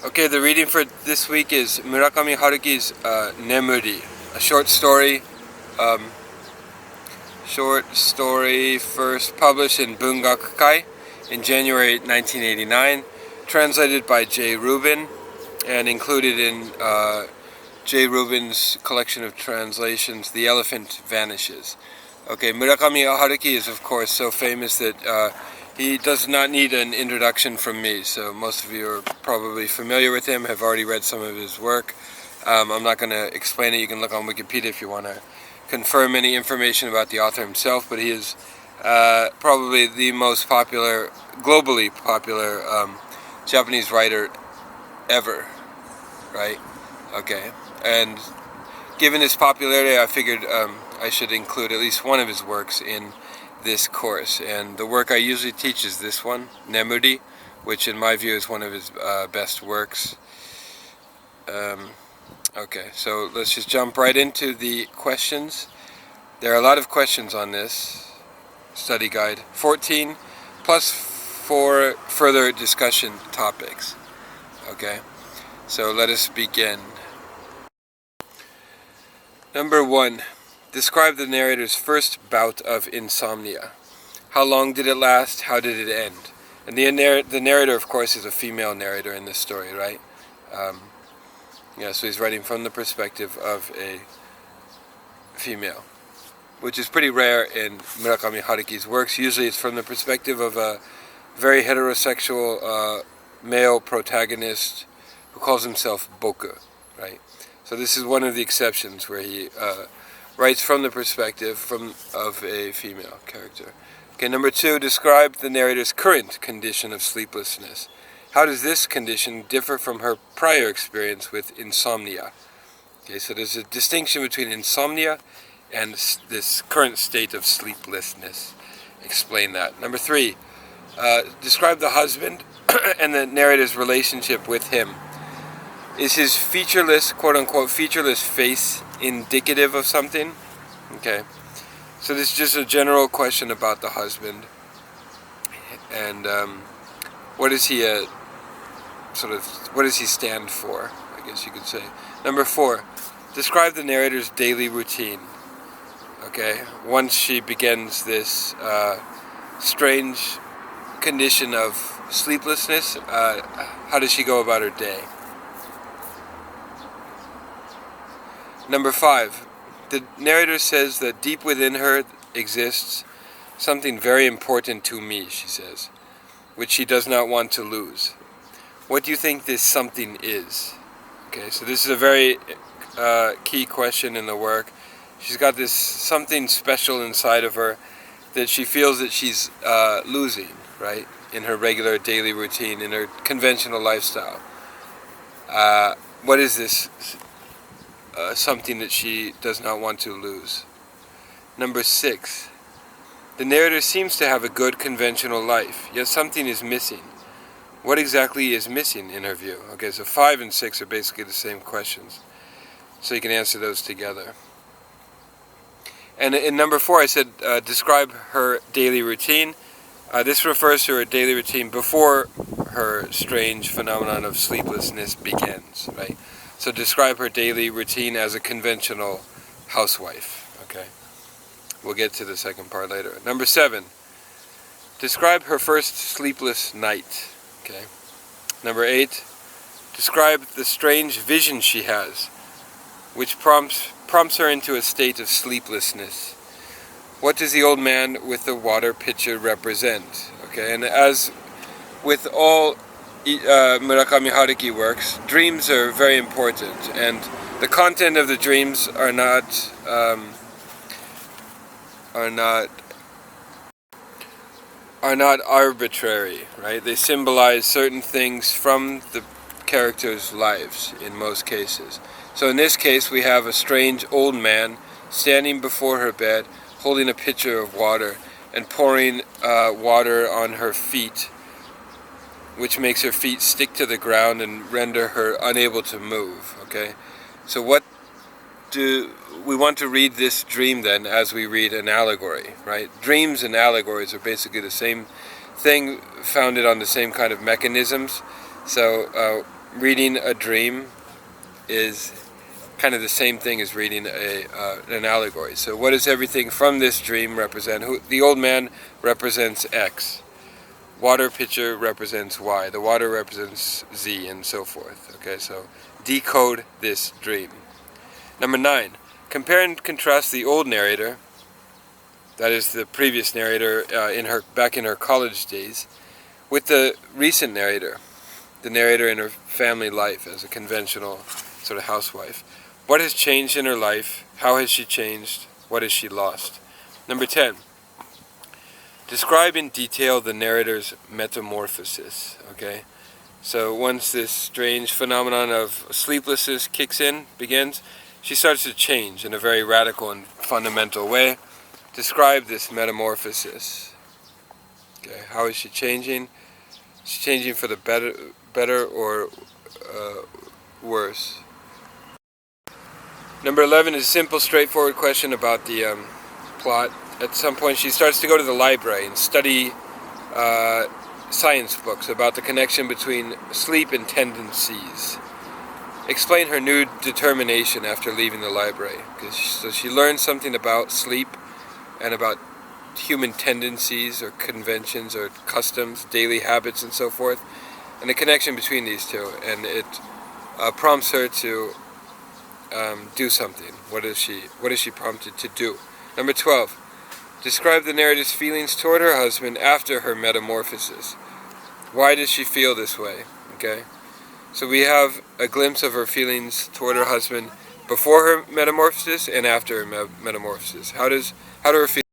Okay, the reading for this week is Murakami Haruki's Nemuri, a short story. First published in Bungakukai in January 1989, translated by J. Rubin, and included in J. Rubin's collection of translations, The Elephant Vanishes. Okay, Murakami Haruki is of course so famous that he does not need an introduction from me, so most of you are probably familiar with him, have already read some of his work. I'm not going to explain it. You can look on Wikipedia if you want to confirm any information about the author himself, but he is probably the most popular, globally popular Japanese writer ever, right? Okay, and given his popularity, I figured I should include at least one of his works in this course, and the work I usually teach is this one, Nemuri, which in my view is one of his best works. Okay, so let's just jump right into the questions. There are a lot of questions on this study guide, 14 plus 4 further discussion topics. Okay, so let us begin. Number 1. Describe the narrator's first bout of insomnia. How long did it last? How did it end? And the narrator, of course, is a female narrator in this story, right? So he's writing from the perspective of a female, which is pretty rare in Murakami Haruki's works. Usually it's from the perspective of a very heterosexual male protagonist who calls himself Boku, right? So this is one of the exceptions where he writes from the perspective of a female character. Okay, number 2, describe the narrator's current condition of sleeplessness. How does this condition differ from her prior experience with insomnia? Okay, so there's a distinction between insomnia and this current state of sleeplessness. Explain that. Number 3, describe the husband and the narrator's relationship with him. Is his featureless, quote-unquote, featureless face indicative of something? Okay, so this is just a general question about the husband. And what does he what does he stand for, I guess you could say. Number 4, describe the narrator's daily routine. Okay, once she begins this strange condition of sleeplessness, how does she go about her day? Number 5, the narrator says that deep within her exists something very important to me, she says, which she does not want to lose. What do you think this something is? Okay, so this is a very key question in the work. She's got this something special inside of her that she feels that she's losing, right, in her regular daily routine, in her conventional lifestyle. What is this something that she does not want to lose? Number 6, the narrator seems to have a good conventional life, yet something is missing. What exactly is missing in her view? Okay, so 5 and 6 are basically the same questions, so you can answer those together. And in number 4, I said describe her daily routine. This refers to her daily routine before her strange phenomenon of sleeplessness begins, right? So describe her daily routine as a conventional housewife, okay? We'll get to the second part later. Number 7, describe her first sleepless night, okay? Number 8, describe the strange vision she has, which prompts her into a state of sleeplessness. What does the old man with the water pitcher represent? Okay, and as with all Murakami Haruki works, dreams are very important, and the content of the dreams are not arbitrary, right? They symbolize certain things from the characters' lives in most cases. So in this case, we have a strange old man standing before her bed, holding a pitcher of water and pouring water on her feet, which makes her feet stick to the ground and render her unable to move, okay? So what do we want to read this dream then as we read an allegory, right? Dreams and allegories are basically the same thing, founded on the same kind of mechanisms. So reading a dream is kind of the same thing as reading an allegory. So what does everything from this dream represent? The old man represents X. Water pitcher represents Y. The water represents Z, and so forth. Okay, so decode this dream. Number 9. Compare and contrast the old narrator, that is the previous narrator back in her college days, with the recent narrator, the narrator in her family life as a conventional sort of housewife. What has changed in her life? How has she changed? What has she lost? Number 10. Describe in detail the narrator's metamorphosis. Okay, so once this strange phenomenon of sleeplessness begins, she starts to change in a very radical and fundamental way. Describe this metamorphosis. Okay, how is she changing? She's changing for the better or worse. Number 11 is a simple, straightforward question about the plot. At some point she starts to go to the library and study science books about the connection between sleep and tendencies. Explain her new determination after leaving the library. So she learns something about sleep and about human tendencies or conventions or customs, daily habits and so forth, and the connection between these two. And it prompts her to do something. What is she prompted to do? Number 12. Describe the narrator's feelings toward her husband after her metamorphosis. Why does she feel this way? Okay, so we have a glimpse of her feelings toward her husband before her metamorphosis and after her metamorphosis. How do her feelings